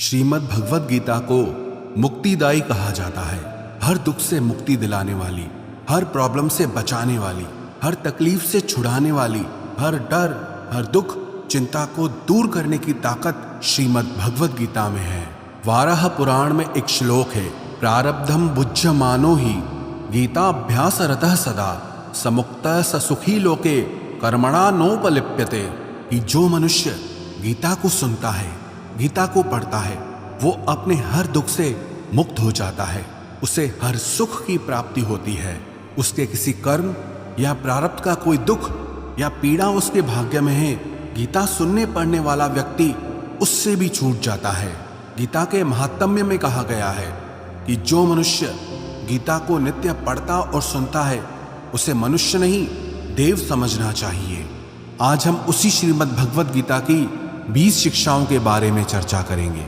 श्रीमद् भगवद गीता को मुक्तिदायी कहा जाता है। हर दुख से मुक्ति दिलाने वाली, हर प्रॉब्लम से बचाने वाली, हर तकलीफ से छुड़ाने वाली, हर डर, हर दुख, चिंता को दूर करने की ताकत श्रीमद् भगवद गीता में है। वाराह पुराण में एक श्लोक है, प्रारब्धम बुज्यमानो ही गीताभ्यास रतः सदा समुक्तः स सुखी लोके कर्मणा नोपलिप्यते। कि जो मनुष्य गीता को सुनता है, गीता को पढ़ता है, वो अपने हर दुख से मुक्त हो जाता है, उसे हर सुख की प्राप्ति होती है। उसके किसी कर्म या प्रारब्ध का कोई दुख या पीड़ा उसके भाग्य में है, गीता सुनने पढ़ने वाला व्यक्ति उससे भी छूट जाता है। गीता के महात्म्य में कहा गया है कि जो मनुष्य गीता को नित्य पढ़ता और सुनता है, उसे मनुष्य नहीं देव समझना चाहिए। आज हम उसी श्रीमद् भगवद गीता की 20 शिक्षाओं के बारे में चर्चा करेंगे।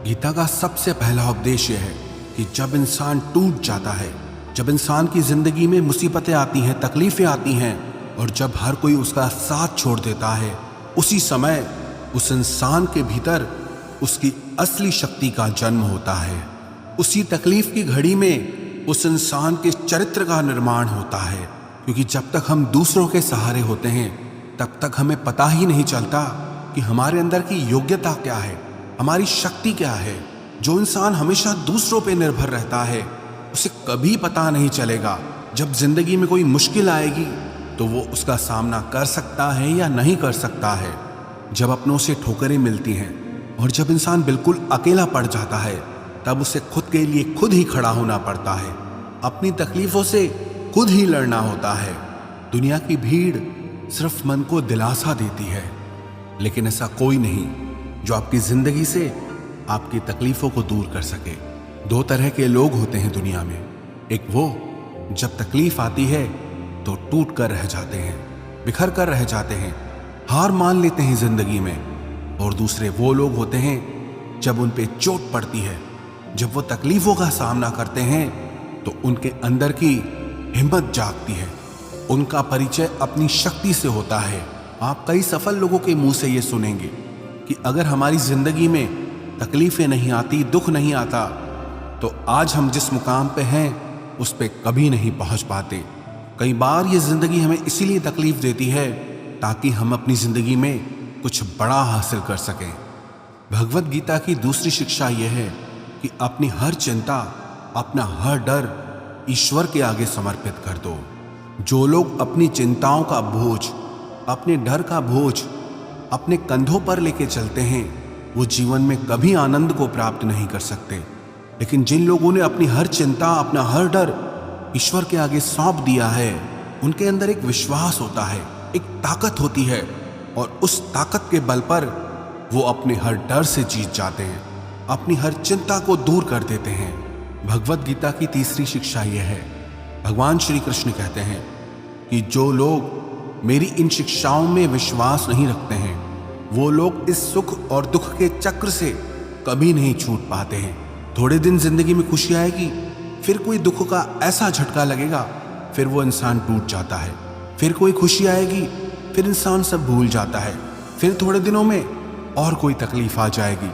गीता का सबसे पहला उपदेश यह है कि जब इंसान टूट जाता है, जब इंसान की जिंदगी में मुसीबतें आती हैं, तकलीफें आती हैं और जब हर कोई उसका साथ छोड़ देता है, उसी समय उस इंसान के भीतर उसकी असली शक्ति का जन्म होता है। उसी तकलीफ की घड़ी में उस इंसान के चरित्र का निर्माण होता है, क्योंकि जब तक हम दूसरों के सहारे होते हैं तब तक हमें पता ही नहीं चलता कि हमारे अंदर की योग्यता क्या है, हमारी शक्ति क्या है। जो इंसान हमेशा दूसरों पे निर्भर रहता है, उसे कभी पता नहीं चलेगा जब जिंदगी में कोई मुश्किल आएगी तो वो उसका सामना कर सकता है या नहीं कर सकता है। जब अपनों से ठोकरें मिलती हैं और जब इंसान बिल्कुल अकेला पड़ जाता है, तब उसे खुद के लिए खुद ही खड़ा होना पड़ता है, अपनी तकलीफों से खुद ही लड़ना होता है। दुनिया की भीड़ सिर्फ मन को दिलासा देती है, लेकिन ऐसा कोई नहीं जो आपकी जिंदगी से आपकी तकलीफों को दूर कर सके। दो तरह के लोग होते हैं दुनिया में, एक वो जब तकलीफ आती है तो टूट कर रह जाते हैं, बिखर कर रह जाते हैं, हार मान लेते हैं जिंदगी में, और दूसरे वो लोग होते हैं जब उन पे चोट पड़ती है, जब वो तकलीफों का सामना करते हैं तो उनके अंदर की हिम्मत जागती है, उनका परिचय अपनी शक्ति से होता है। आप कई सफल लोगों के मुंह से ये सुनेंगे कि अगर हमारी जिंदगी में तकलीफें नहीं आती, दुख नहीं आता, तो आज हम जिस मुकाम पे हैं उस पे कभी नहीं पहुंच पाते। कई बार ये जिंदगी हमें इसीलिए तकलीफ देती है ताकि हम अपनी जिंदगी में कुछ बड़ा हासिल कर सकें। भगवद गीता की दूसरी शिक्षा यह है कि अपनी हर चिंता, अपना हर डर ईश्वर के आगे समर्पित कर दो। जो लोग अपनी चिंताओं का बोझ, अपने डर का बोझ अपने कंधों पर लेके चलते हैं, वो जीवन में कभी आनंद को प्राप्त नहीं कर सकते। लेकिन जिन लोगों ने अपनी हर चिंता, अपना हर डर ईश्वर के आगे सौंप दिया है, उनके अंदर एक विश्वास होता है, एक ताकत होती है, और उस ताकत के बल पर वो अपने हर डर से जीत जाते हैं, अपनी हर चिंता को दूर कर देते हैं। भगवद गीता की तीसरी शिक्षा यह है, भगवान श्री कृष्ण कहते हैं कि जो लोग मेरी इन शिक्षाओं में विश्वास नहीं रखते हैं, वो लोग इस सुख और दुख के चक्र से कभी नहीं छूट पाते हैं। थोड़े दिन जिंदगी में खुशी आएगी, फिर कोई दुख का ऐसा झटका लगेगा, फिर वो इंसान टूट जाता है। फिर कोई खुशी आएगी, फिर इंसान सब भूल जाता है, फिर थोड़े दिनों में और कोई तकलीफ आ जाएगी।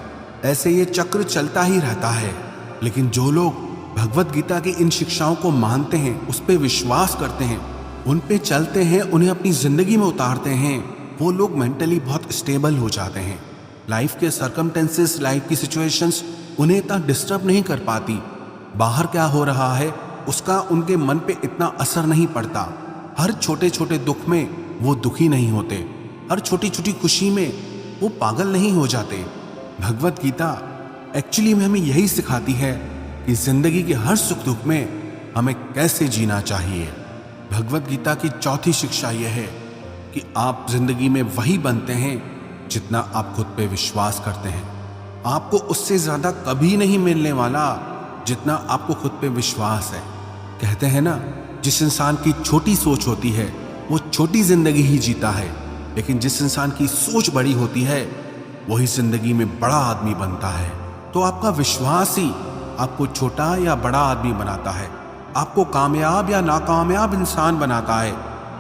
ऐसे ये चक्र चलता ही रहता है। लेकिन जो लोग भगवद गीता की इन शिक्षाओं को मानते हैं, उस पर विश्वास करते हैं, उन पे चलते हैं, उन्हें अपनी जिंदगी में उतारते हैं, वो लोग मेंटली बहुत स्टेबल हो जाते हैं। लाइफ के सर्कमटेंसेस, लाइफ की सिचुएशंस उन्हें इतना डिस्टर्ब नहीं कर पाती। बाहर क्या हो रहा है उसका उनके मन पे इतना असर नहीं पड़ता। हर छोटे छोटे दुख में वो दुखी नहीं होते, हर छोटी छोटी खुशी में वो पागल नहीं हो जाते। भगवद गीता एक्चुअली में हमें यही सिखाती है कि जिंदगी के हर सुख दुख में हमें कैसे जीना चाहिए। भगवद गीता की चौथी शिक्षा यह है कि आप जिंदगी में वही बनते हैं जितना आप खुद पे विश्वास करते हैं। आपको उससे ज्यादा कभी नहीं मिलने वाला जितना आपको खुद पे विश्वास है। कहते हैं ना, जिस इंसान की छोटी सोच होती है वो छोटी जिंदगी ही जीता है, लेकिन जिस इंसान की सोच बड़ी होती है वही जिंदगी में बड़ा आदमी बनता है। तो आपका विश्वास ही आपको छोटा या बड़ा आदमी बनाता है, आपको कामयाब या नाकामयाब इंसान बनाता है,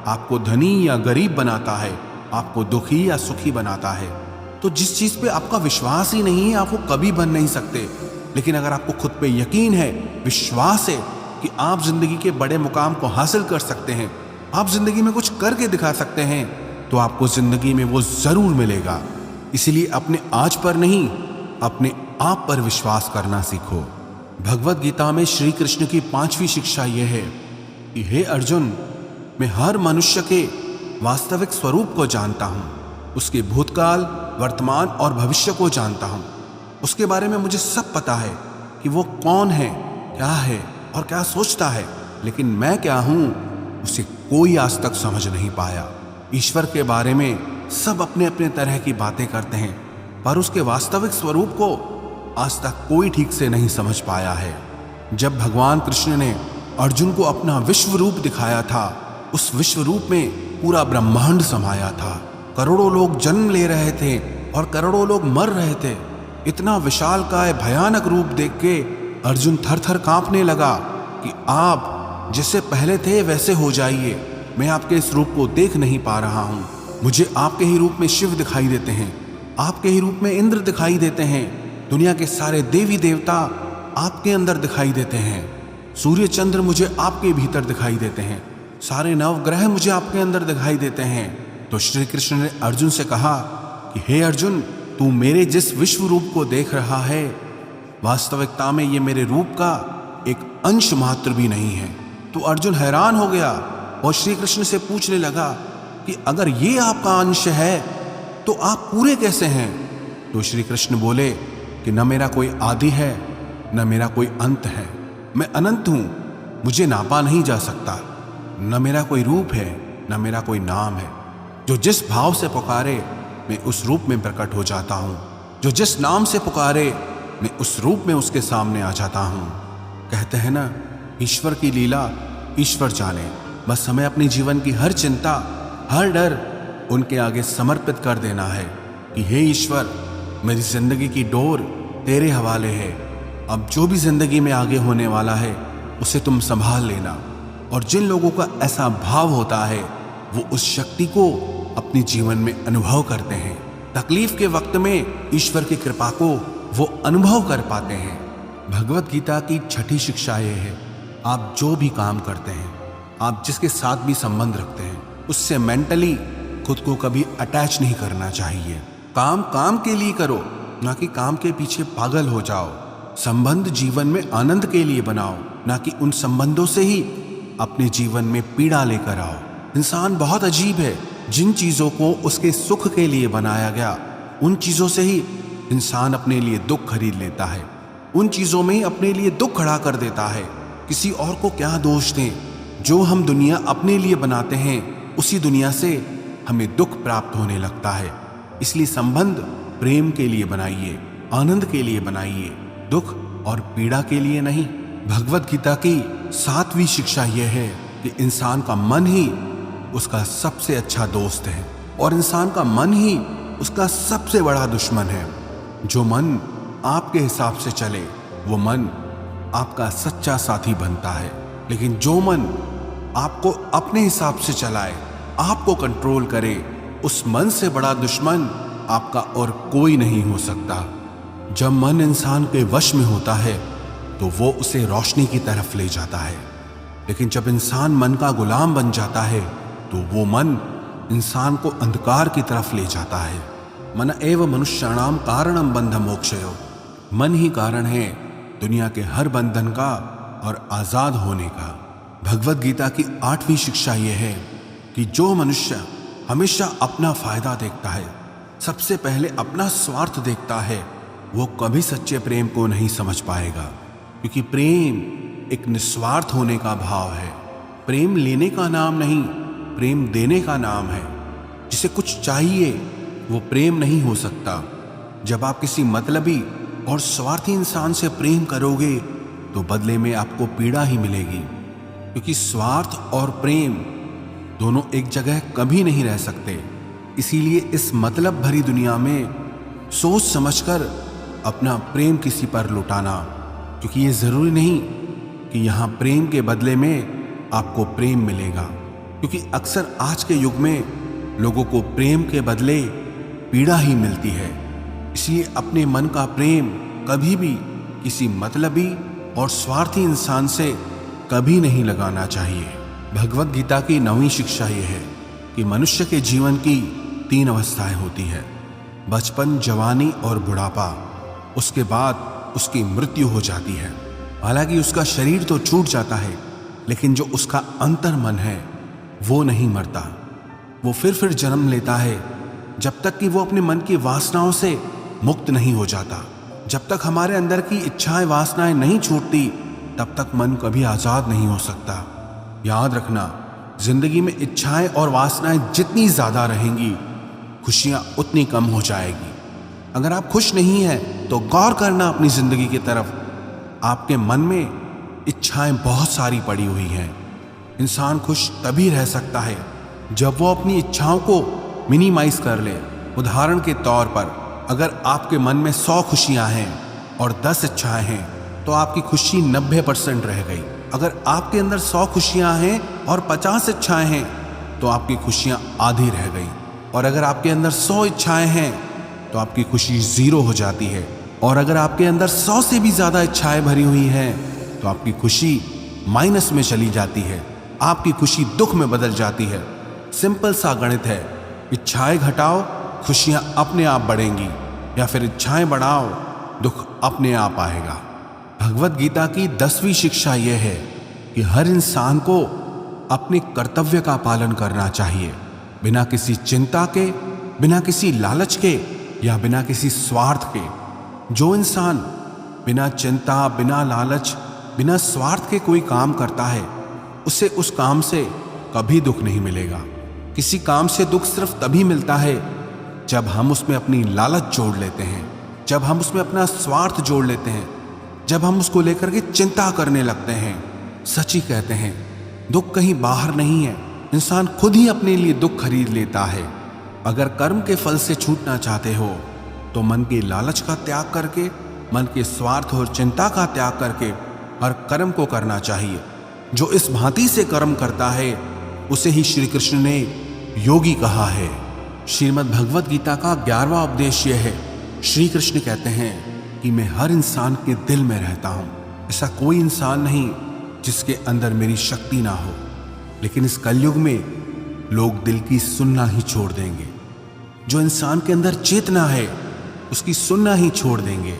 आपको धनी या गरीब बनाता है, आपको दुखी या सुखी बनाता है। तो जिस चीज पे आपका विश्वास ही नहीं है, आप वो कभी बन नहीं सकते। लेकिन अगर आपको खुद पे यकीन है, विश्वास है कि आप जिंदगी के बड़े मुकाम को हासिल कर सकते हैं, आप जिंदगी में कुछ करके दिखा सकते हैं, तो आपको जिंदगी में वो जरूर मिलेगा। इसीलिए अपने आज पर नहीं, अपने आप पर विश्वास करना सीखो। भगवत गीता में श्री कृष्ण की 5वीं शिक्षा यह है कि हे अर्जुन, मैं हर मनुष्य के वास्तविक स्वरूप को जानता हूं, उसके भूतकाल, वर्तमान और भविष्य को जानता हूं। उसके बारे में मुझे सब पता है कि वो कौन है, क्या है और क्या सोचता है, लेकिन मैं क्या हूं उसे कोई आज तक समझ नहीं पाया। ईश्वर के बारे में सब अपने अपने तरह की बातें करते हैं, पर उसके वास्तविक स्वरूप को आज तक कोई ठीक से नहीं समझ पाया है। जब भगवान कृष्ण ने अर्जुन को अपना विश्व रूप दिखाया था, उस विश्व रूप में पूरा ब्रह्मांड समाया था। करोड़ों लोग जन्म ले रहे थे और करोड़ों लोग मर रहे थे। इतना विशालकाय भयानक रूप देख के अर्जुन थर थर कांपने लगा कि आप जैसे पहले थे वैसे हो जाइए, मैं आपके इस रूप को देख नहीं पा रहा हूं। मुझे आपके ही रूप में शिव दिखाई देते हैं, आपके ही रूप में इंद्र दिखाई देते हैं, दुनिया के सारे देवी देवता आपके अंदर दिखाई देते हैं, सूर्य चंद्र मुझे आपके भीतर दिखाई देते हैं, सारे नवग्रह मुझे आपके अंदर दिखाई देते हैं। तो श्री कृष्ण ने अर्जुन से कहा कि हे अर्जुन, तू मेरे जिस विश्व रूप को देख रहा है, वास्तविकता में ये मेरे रूप का एक अंश मात्र भी नहीं है। तो अर्जुन हैरान हो गया और श्री कृष्ण से पूछने लगा कि अगर ये आपका अंश है तो आप पूरे कैसे हैं? तो श्री कृष्ण बोले कि न मेरा कोई आदि है, न मेरा कोई अंत है, मैं अनंत हूं, मुझे नापा नहीं जा सकता। न मेरा कोई रूप है, न मेरा कोई नाम है। जो जिस भाव से पुकारे मैं उस रूप में प्रकट हो जाता हूं, जो जिस नाम से पुकारे मैं उस रूप में उसके सामने आ जाता हूं। कहते हैं ना, ईश्वर की लीला ईश्वर जाने। बस हमें अपनी जीवन की हर चिंता, हर डर उनके आगे समर्पित कर देना है कि हे ईश्वर, मेरी जिंदगी की डोर तेरे हवाले है। अब जो भी जिंदगी में आगे होने वाला है उसे तुम संभाल लेना। और जिन लोगों का ऐसा भाव होता है वो उस शक्ति को अपने जीवन में अनुभव करते हैं। तकलीफ के वक्त में ईश्वर की कृपा को वो अनुभव कर पाते हैं। भगवत गीता की 6ठी शिक्षा ये है, आप जो भी काम करते हैं, आप जिसके साथ भी संबंध रखते हैं, उससे मेंटली खुद को कभी अटैच नहीं करना चाहिए। काम काम के लिए करो, ना कि काम के पीछे पागल हो जाओ। संबंध जीवन में आनंद के लिए बनाओ, ना कि उन संबंधों से ही अपने जीवन में पीड़ा लेकर आओ। इंसान बहुत अजीब है, जिन चीजों को उसके सुख के लिए बनाया गया, उन चीजों से ही इंसान अपने लिए दुख खरीद लेता है, उन चीजों में ही अपने लिए दुख खड़ा कर देता है। किसी और को क्या दोष दें? जो हम दुनिया अपने लिए बनाते हैं, उसी दुनिया से हमें दुख प्राप्त होने लगता है। इसलिए संबंध प्रेम के लिए बनाइए, आनंद के लिए बनाइए, दुख और पीड़ा के लिए नहीं। भगवत गीता की 7वीं शिक्षा यह है कि इंसान का मन ही उसका सबसे अच्छा दोस्त है और इंसान का मन ही उसका सबसे बड़ा दुश्मन है। जो मन आपके हिसाब से चले वो मन आपका सच्चा साथी बनता है, लेकिन जो मन आपको अपने हिसाब से चलाए, आपको कंट्रोल करे, उस मन से बड़ा दुश्मन आपका और कोई नहीं हो सकता। जब मन इंसान के वश में होता है तो वो उसे रोशनी की तरफ ले जाता है, लेकिन जब इंसान मन का गुलाम बन जाता है तो वो मन इंसान को अंधकार की तरफ ले जाता है। मन एव मनुष्याणाम कारणम बंध मोक्षयो। मन ही कारण है दुनिया के हर बंधन का और आजाद होने का। भगवत गीता की 8वीं शिक्षा यह है कि जो मनुष्य हमेशा अपना फायदा देखता है, सबसे पहले अपना स्वार्थ देखता है, वो कभी सच्चे प्रेम को नहीं समझ पाएगा। क्योंकि प्रेम एक निस्वार्थ होने का भाव है। प्रेम लेने का नाम नहीं, प्रेम देने का नाम है। जिसे कुछ चाहिए वो प्रेम नहीं हो सकता। जब आप किसी मतलबी और स्वार्थी इंसान से प्रेम करोगे तो बदले में आपको पीड़ा ही मिलेगी, क्योंकि स्वार्थ और प्रेम दोनों एक जगह कभी नहीं रह सकते। इसीलिए इस मतलब भरी दुनिया में सोच समझकर अपना प्रेम किसी पर लुटाना, क्योंकि ये जरूरी नहीं कि यहाँ प्रेम के बदले में आपको प्रेम मिलेगा। क्योंकि अक्सर आज के युग में लोगों को प्रेम के बदले पीड़ा ही मिलती है। इसलिए अपने मन का प्रेम कभी भी किसी मतलबी और स्वार्थी इंसान से कभी नहीं लगाना चाहिए। भगवत गीता की 9वीं शिक्षा यह है कि मनुष्य के जीवन की 3 अवस्थाएं होती है, बचपन, जवानी और बुढ़ापा। उसके बाद उसकी मृत्यु हो जाती है। हालांकि उसका शरीर तो छूट जाता है, लेकिन जो उसका अंतर मन है वो नहीं मरता। वो फिर जन्म लेता है जब तक कि वो अपने मन की वासनाओं से मुक्त नहीं हो जाता। जब तक हमारे अंदर की इच्छाएं, वासनाएं नहीं छूटती, तब तक मन कभी आजाद नहीं हो सकता। याद रखना, जिंदगी में इच्छाएं और वासनाएं जितनी ज्यादा रहेंगी, खुशियां उतनी कम हो जाएगी। अगर आप खुश नहीं हैं तो गौर करना अपनी जिंदगी की तरफ। आपके मन में इच्छाएं बहुत सारी पड़ी हुई हैं। इंसान खुश तभी रह सकता है जब वो अपनी इच्छाओं को मिनिमाइज कर ले। उदाहरण के तौर पर, अगर आपके मन में 100 खुशियां हैं और 10 इच्छाएं हैं तो आपकी खुशी 90% रह गई। अगर आपके अंदर 100 खुशियां हैं और 50 इच्छाएं हैं तो आपकी खुशियां आधी रह गई। और अगर आपके अंदर 100 इच्छाएं हैं तो आपकी खुशी 0 हो जाती है। और अगर आपके अंदर 100 से भी ज्यादा इच्छाएं भरी हुई हैं तो आपकी खुशी माइनस में चली जाती है। आपकी खुशी दुख में बदल जाती है। सिंपल सा गणित है, इच्छाएं घटाओ, खुशियां अपने आप बढ़ेंगी, या फिर इच्छाएं बढ़ाओ, दुख अपने आप आएगा। भगवत गीता की 10वीं शिक्षा यह है कि हर इंसान को अपने कर्तव्य का पालन करना चाहिए, बिना किसी चिंता के, बिना किसी लालच के या बिना किसी स्वार्थ के। जो इंसान बिना चिंता, बिना लालच, बिना स्वार्थ के कोई काम करता है, उसे उस काम से कभी दुख नहीं मिलेगा। किसी काम से दुख सिर्फ तभी मिलता है जब हम उसमें अपनी लालच जोड़ लेते हैं, जब हम उसमें अपना स्वार्थ जोड़ लेते हैं, जब हम उसको लेकर के चिंता करने लगते हैं। सच ही कहते हैं, दुख कहीं बाहर नहीं है, इंसान खुद ही अपने लिए दुख खरीद लेता है। अगर कर्म के फल से छूटना चाहते हो तो मन के लालच का त्याग करके, मन के स्वार्थ और चिंता का त्याग करके हर कर्म को करना चाहिए। जो इस भांति से कर्म करता है उसे ही श्री कृष्ण ने योगी कहा है। श्रीमद् भगवत गीता का 11वां उपदेश यह है, श्री कृष्ण कहते हैं कि मैं हर इंसान के दिल में रहता हूं। ऐसा कोई इंसान नहीं जिसके अंदर मेरी शक्ति ना हो। लेकिन इस कलयुग में लोग दिल की सुनना ही छोड़ देंगे। जो इंसान के अंदर चेतना है उसकी सुनना ही छोड़ देंगे।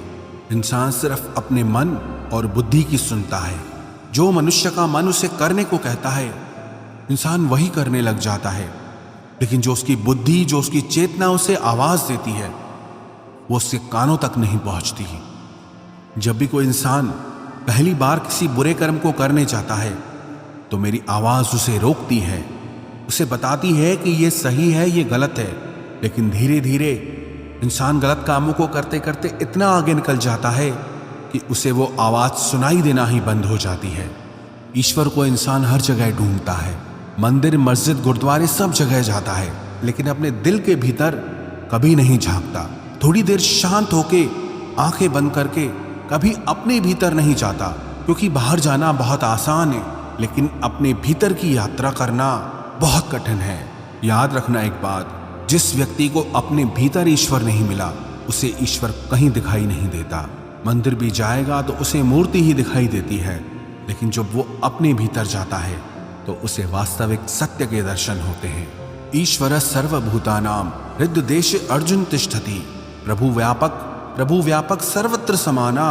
इंसान सिर्फ अपने मन और बुद्धि की सुनता है। जो मनुष्य का मन उसे करने को कहता है, इंसान वही करने लग जाता है। लेकिन जो उसकी बुद्धि, जो उसकी चेतना उसे आवाज देती है, वो उसके कानों तक नहीं पहुंचती। जब भी कोई इंसान पहली बार किसी बुरे कर्म को करने जाता है तो मेरी आवाज उसे रोकती है, उसे बताती है कि ये सही है, ये गलत है। लेकिन धीरे धीरे इंसान गलत कामों को करते करते इतना आगे निकल जाता है कि उसे वो आवाज सुनाई देना ही बंद हो जाती है। ईश्वर को इंसान हर जगह ढूंढता है, मंदिर, मस्जिद, गुरुद्वारे सब जगह जाता है, लेकिन अपने दिल के भीतर कभी नहीं झांकता। थोड़ी देर शांत होके, आंखें बंद करके कभी अपने भीतर नहीं जाता, क्योंकि बाहर जाना बहुत आसान है, लेकिन अपने भीतर की यात्रा करना बहुत कठिन है। याद रखना एक बात, जिस व्यक्ति को अपने भीतर ईश्वर नहीं मिला उसे ईश्वर कहीं दिखाई नहीं देता। मंदिर भी जाएगा तो उसे मूर्ति ही दिखाई देती है, लेकिन जब वो अपने भीतर जाता है तो उसे वास्तविक सत्य के दर्शन होते हैं। ईश्वर सर्वभूतानां हृद्देशे अर्जुन तिष्ठति, प्रभु व्यापक सर्वत्र समाना,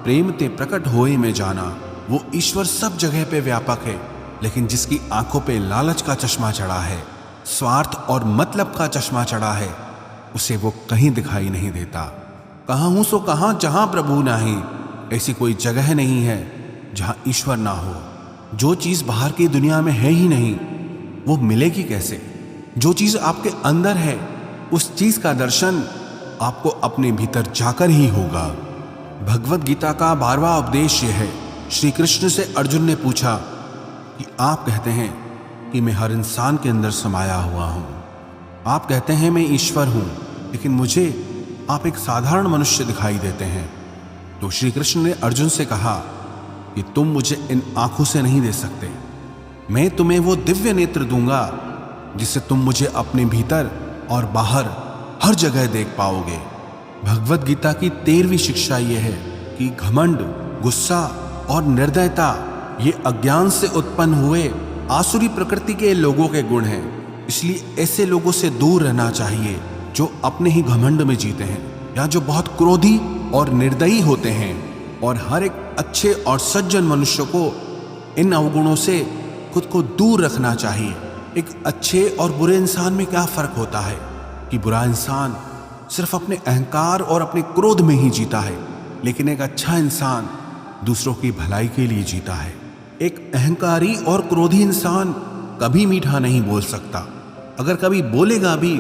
प्रेम ते प्रकट होए में जाना। वो ईश्वर सब जगह पे व्यापक है, लेकिन जिसकी आंखों पे लालच का चश्मा चढ़ा है, स्वार्थ और मतलब का चश्मा चढ़ा है, उसे वो कहीं दिखाई नहीं देता। कहाँ हूं सो कहाँ, जहां प्रभु नाही। ऐसी कोई जगह नहीं है जहां ईश्वर ना हो। जो चीज बाहर की दुनिया में है ही नहीं, वो मिलेगी कैसे? जो चीज आपके अंदर है, उस चीज का दर्शन आपको अपने भीतर जाकर ही होगा। भगवत गीता का 12वां उपदेश यह है। श्री कृष्ण से अर्जुन ने पूछा कि आप कहते हैं कि मैं हर इंसान के अंदर समाया हुआ हूं, आप कहते हैं मैं ईश्वर हूं, लेकिन मुझे आप एक साधारण मनुष्य दिखाई देते हैं। तो श्री कृष्ण ने अर्जुन से कहा कि तुम मुझे इन आंखों से नहीं दे सकते, मैं तुम्हें वो दिव्य नेत्र दूंगा जिससे तुम मुझे अपने भीतर और बाहर हर जगह देख पाओगे। भगवत गीता की 13वीं शिक्षा यह है कि घमंड, गुस्सा और निर्दयता ये अज्ञान से उत्पन्न हुए आसुरी प्रकृति के लोगों के गुण हैं। इसलिए ऐसे लोगों से दूर रहना चाहिए जो अपने ही घमंड में जीते हैं या जो बहुत क्रोधी और निर्दयी होते हैं। और हर एक अच्छे और सज्जन मनुष्य को इन अवगुणों से खुद को दूर रखना चाहिए। एक अच्छे और बुरे इंसान में क्या फर्क होता है कि बुरा इंसान सिर्फ अपने अहंकार और अपने क्रोध में ही जीता है, लेकिन एक अच्छा इंसान दूसरों की भलाई के लिए जीता है। एक अहंकारी और क्रोधी इंसान कभी मीठा नहीं बोल सकता, अगर कभी बोलेगा भी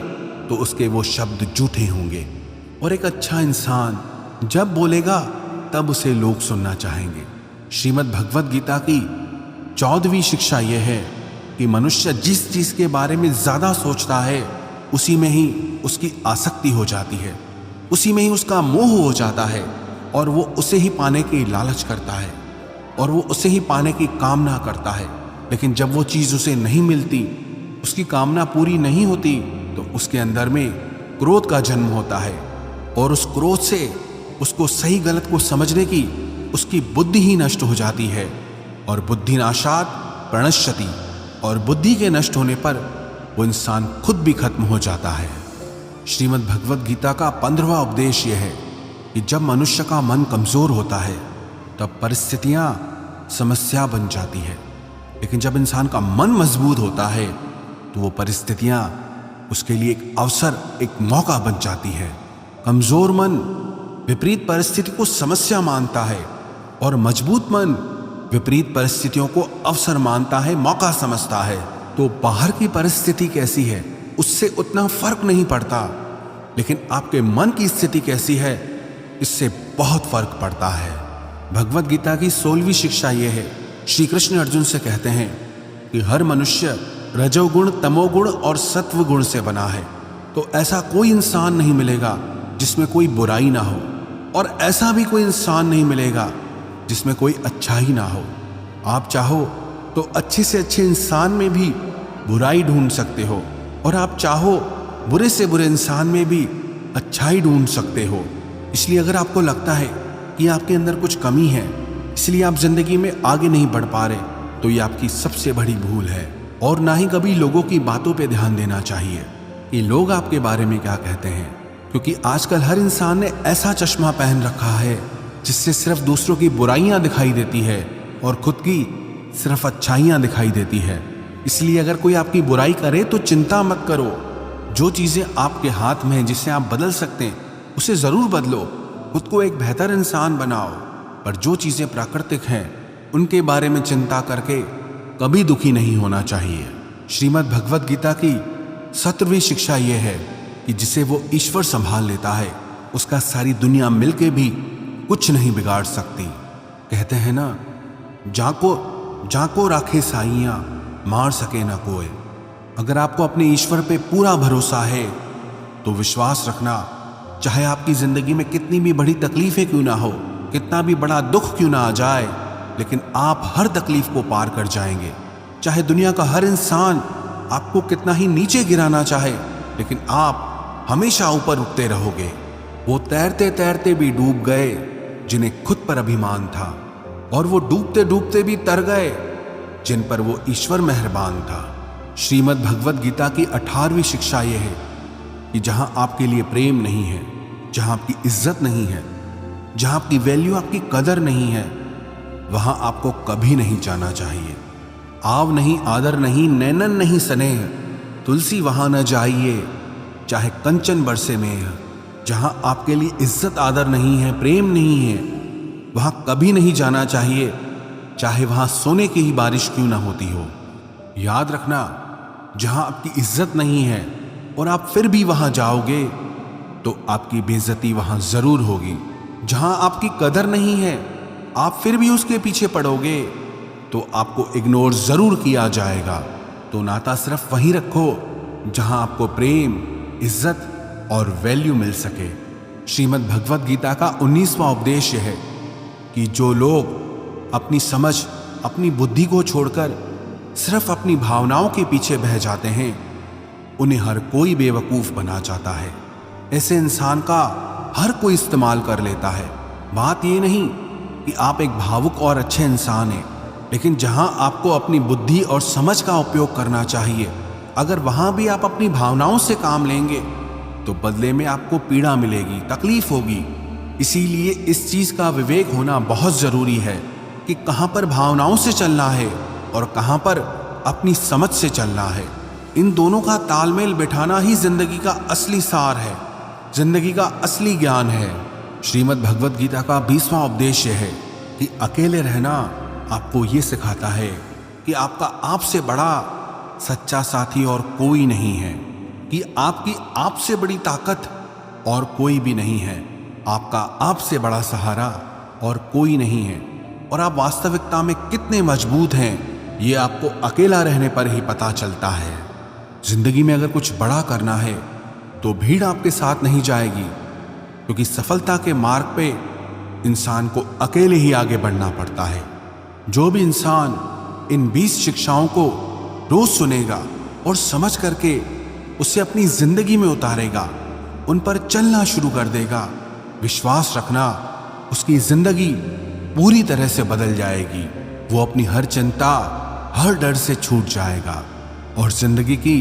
तो उसके वो शब्द झूठे होंगे। और एक अच्छा इंसान जब बोलेगा तब उसे लोग सुनना चाहेंगे। श्रीमद् भगवत गीता की 14वीं शिक्षा यह है कि मनुष्य जिस चीज के बारे में ज्यादा सोचता है उसी में ही उसकी आसक्ति हो जाती है, उसी में ही उसका मोह हो जाता है और वो उसे ही पाने की लालच करता है और वो उसे ही पाने की कामना करता है। लेकिन जब वो चीज उसे नहीं मिलती, उसकी कामना पूरी नहीं होती, तो उसके अंदर में क्रोध का जन्म होता है और उस क्रोध से उसको सही गलत को समझने की उसकी बुद्धि ही नष्ट हो जाती है। और बुद्धि नाशात प्रणश्यति, और बुद्धि के नष्ट होने पर वो इंसान खुद भी खत्म हो जाता है। श्रीमद् भगवत गीता का 15वां उपदेश यह है कि जब मनुष्य का मन कमजोर होता है तब परिस्थितियां समस्या बन जाती है, लेकिन जब इंसान का मन मजबूत होता है तो वो परिस्थितियां उसके लिए एक अवसर, एक मौका बन जाती है। कमजोर मन विपरीत परिस्थिति को समस्या मानता है और मजबूत मन विपरीत परिस्थितियों को अवसर मानता है, मौका समझता है। तो बाहर की परिस्थिति कैसी है उससे उतना फर्क नहीं पड़ता, लेकिन आपके मन की स्थिति कैसी है इससे बहुत फर्क पड़ता है। भगवत गीता की 16वीं शिक्षा यह है, श्री कृष्ण अर्जुन से कहते हैं कि हर मनुष्य रजोगुण, तमोगुण और सत्व गुण से बना है। तो ऐसा कोई इंसान नहीं मिलेगा जिसमें कोई बुराई ना हो, और ऐसा भी कोई इंसान नहीं मिलेगा जिसमें कोई अच्छाई ना हो। आप चाहो तो अच्छे से अच्छे इंसान में भी बुराई ढूंढ सकते हो, और आप चाहो बुरे से बुरे इंसान में भी अच्छाई ढूंढ सकते हो। इसलिए अगर आपको लगता है कि आपके अंदर कुछ कमी है, इसलिए आप जिंदगी में आगे नहीं बढ़ पा रहे, तो ये आपकी सबसे बड़ी भूल है। और ना ही कभी लोगों की बातों पे ध्यान देना चाहिए कि लोग आपके बारे में क्या कहते हैं, क्योंकि आजकल हर इंसान ने ऐसा चश्मा पहन रखा है जिससे सिर्फ दूसरों की बुराइयां दिखाई देती है और खुद की सिर्फ अच्छाइयां दिखाई देती है। इसलिए अगर कोई आपकी बुराई करे तो चिंता मत करो। जो चीज़ें आपके हाथ में हैं, जिसे आप बदल सकते हैं, उसे ज़रूर बदलो, खुद को एक बेहतर इंसान बनाओ। पर जो चीज़ें प्राकृतिक हैं उनके बारे में चिंता करके कभी दुखी नहीं होना चाहिए। श्रीमद् भगवत गीता की 17वीं शिक्षा यह है कि जिसे वो ईश्वर संभाल लेता है उसका सारी दुनिया मिलके भी कुछ नहीं बिगाड़ सकती। कहते हैं ना, जाको राखे साइयां, मार सके ना कोई। अगर आपको अपने ईश्वर पे पूरा भरोसा है तो विश्वास रखना, चाहे आपकी जिंदगी में कितनी भी बड़ी तकलीफें क्यों ना हो, कितना भी बड़ा दुख क्यों ना आ जाए, लेकिन आप हर तकलीफ को पार कर जाएंगे। चाहे दुनिया का हर इंसान आपको कितना ही नीचे गिराना चाहे, लेकिन आप हमेशा ऊपर उठते रहोगे। वो तैरते तैरते भी डूब गए जिन्हें खुद पर अभिमान था, और वो डूबते डूबते भी तर गए जिन पर वो ईश्वर मेहरबान था। श्रीमद् भगवत गीता की 18वीं शिक्षा यह है कि जहां आपके लिए प्रेम नहीं है, जहां आपकी इज्जत नहीं है, जहां आपकी वैल्यू, आपकी कदर नहीं है, वहां आपको कभी नहीं जाना चाहिए। आव नहीं, आदर नहीं, नैनन नहीं स्नेह, तुलसी वहां न जाइए, चाहे कंचन बरसे में। जहां आपके लिए इज्जत आदर नहीं है, प्रेम नहीं है, वहां कभी नहीं जाना चाहिए, चाहे वहां सोने की ही बारिश क्यों ना होती हो। याद रखना, जहां आपकी इज्जत नहीं है और आप फिर भी वहां जाओगे तो आपकी बेइज्जती वहां जरूर होगी। जहां आपकी कदर नहीं है, आप फिर भी उसके पीछे पड़ोगे तो आपको इग्नोर जरूर किया जाएगा। तो नाता सिर्फ वहीं रखो जहां आपको प्रेम, इज्जत और वैल्यू मिल सके। श्रीमद् भगवत गीता का 19वां उपदेश यह है कि जो लोग अपनी समझ, अपनी बुद्धि को छोड़कर सिर्फ अपनी भावनाओं के पीछे बह जाते हैं, उन्हें हर कोई बेवकूफ बना जाता है। ऐसे इंसान का हर कोई इस्तेमाल कर लेता है। बात ये नहीं कि आप एक भावुक और अच्छे इंसान हैं, लेकिन जहां आपको अपनी बुद्धि और समझ का उपयोग करना चाहिए, अगर वहां भी आप अपनी भावनाओं से काम लेंगे तो बदले में आपको पीड़ा मिलेगी, तकलीफ होगी। इसीलिए इस चीज का विवेक होना बहुत जरूरी है कि कहां पर भावनाओं से चलना है और कहां पर अपनी समझ से चलना है। इन दोनों का तालमेल बिठाना ही जिंदगी का असली सार है, जिंदगी का असली ज्ञान है। श्रीमद् भगवत गीता का 20वां उपदेश यह है कि अकेले रहना आपको ये सिखाता है कि आपका आपसे बड़ा सच्चा साथी और कोई नहीं है, कि आपकी आपसे बड़ी ताकत और कोई भी नहीं है, आपका आपसे बड़ा सहारा और कोई नहीं है, और आप वास्तविकता में कितने मजबूत हैं ये आपको अकेला रहने पर ही पता चलता है। जिंदगी में अगर कुछ बड़ा करना है तो भीड़ आपके साथ नहीं जाएगी, क्योंकि सफलता के मार्ग पे इंसान को अकेले ही आगे बढ़ना पड़ता है। जो भी इंसान इन 20 शिक्षाओं को रोज सुनेगा और समझ करके उसे अपनी जिंदगी में उतारेगा, उन पर चलना शुरू कर देगा, विश्वास रखना उसकी जिंदगी पूरी तरह से बदल जाएगी। वो अपनी हर चिंता, हर डर से छूट जाएगा और जिंदगी की